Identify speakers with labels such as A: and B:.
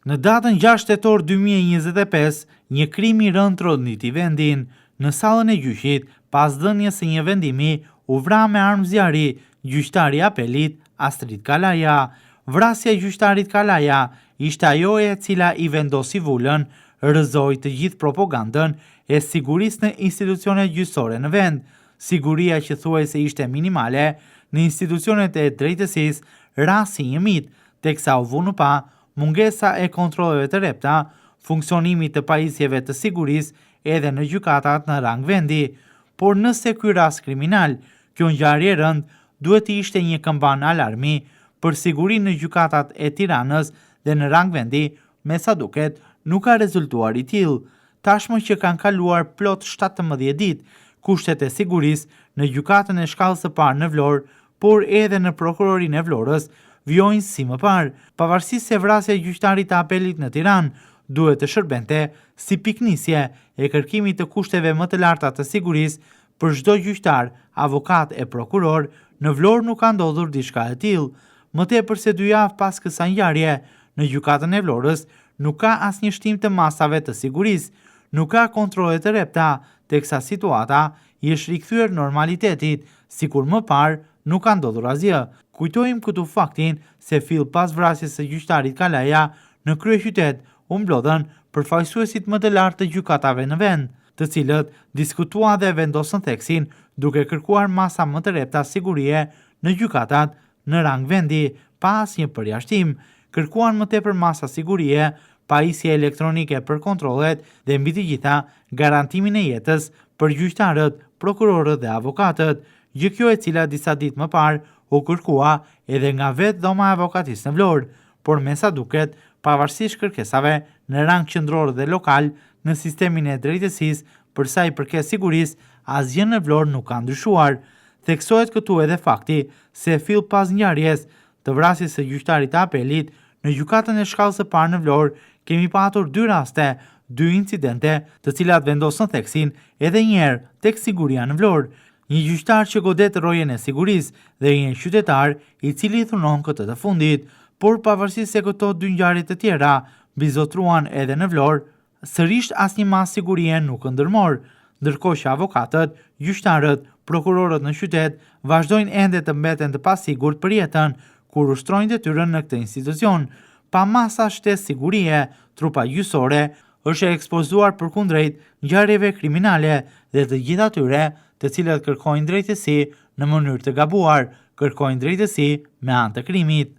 A: Në datën 6 tetor 2025, një krim i rënd trodhniti vendin. Në sallën e gjyqit, pas dhënies së një vendimi, u vra me armë zjarri gjyqtari i apelit Astrid Kalaja. Vrasja e gjyqtarit Kalaja ishte ajo e cila i vendosi vulën, rrëzoi të gjithë propagandën e sigurisë në institucionet gjyqësore në vend. Siguria që thuajse ishte minimale në institucionet e drejtësisë ra si një mit, teksa u vunu pa mungesa e kontrolleve të repta, funksionimi të pajisjeve të sigurisë edhe në gjykatat në rang vendi. Por nëse ky rast kriminal, kjo ngjarje e rënd, duhet të ishte një këmban alarmi për sigurinë në gjykatat e Tiranës dhe në rang vendi, me sa duket nuk ka rezultuar i tillë. Tashmë që kanë kaluar plot 17 ditë, kushtet e sigurisë në gjykatën e shkallës së parë në Vlorë, por edhe në prokurorinë e Vlorës, vjojnë si më parë, pavarësisht se vrasja e gjyqtarit të apelit në Tiranë duhet të shërbente si piknisje e kërkimit të kushteve më të larta të sigurisë për çdo gjyqtar, avokat e prokuror. Në Vlorë nuk ka ndodhur diçka e tillë. Më tepër se 2 javë pas kësaj ngjarje, në gjykatën e Vlorës nuk ka asnjë shtim të masave të sigurisë, nuk ka kontrolle të repta, teksa situata i është rikthyer normalitetit, sikur më parë nuk ka ndodhur asgjë. Kujtojmë këtu faktin se fill pas vrasjes së gjyqtarit Kalaja në kryeqytet u mblodhen përfaqësuesit më të lartë të gjykatave në vend, të cilët diskutuan dhe vendosën theksin duke kërkuar masa më të repta sigurie në gjykatat në rang vendi, pa asnjë përjashtim. Kërkuan më tepër masa sigurie, pajisje elektronike për kontrollet dhe mbi të gjitha garantimin e jetës për gjyqtarët, prokurorët dhe avokatët, gjë kjo e cila disa ditë më parë u kërkua edhe nga vetë dhoma e avokatisë në Vlorë, por me sa duket, pavarësisht kërkesave në rang qendror dhe lokal në sistemin e drejtësisë për sa i përket sigurisë, asgjë në Vlorë nuk ka ndryshuar. Theksohet këtu edhe fakti se fill pas ngjarjes të vrasjes së gjyqtarit të apelit në gjykatën e shkallës së parë në Vlorë, kemi patur 2 raste, 2 incidente, të cilat vendosën theksin edhe një herë tek siguria në Vlorë. Një gjyqtar që godet rojen e sigurisë dhe një qytetar i cili thunon këtë të fundit, por pavarësisht se këto 2 ngjarje të tjera bizotruan edhe në Vlorë, sërish asnjë mas sigurie nuk ndërmor, ndërkohë që avokatët, gjyqtarët, prokurorët në qytet vazhdojnë ende të mbeten të pasigurt për jetën kur ushtrojnë detyrën në këtë institucion. Pa masa shtesë sigurie, trupa gjyqësore është ekspozuar përkundrejt ngjarjeve kriminale dhe të gjithë atyre të cilët kërkojnë drejtësi në mënyrë të gabuar, kërkojnë drejtësi me anë të krimit.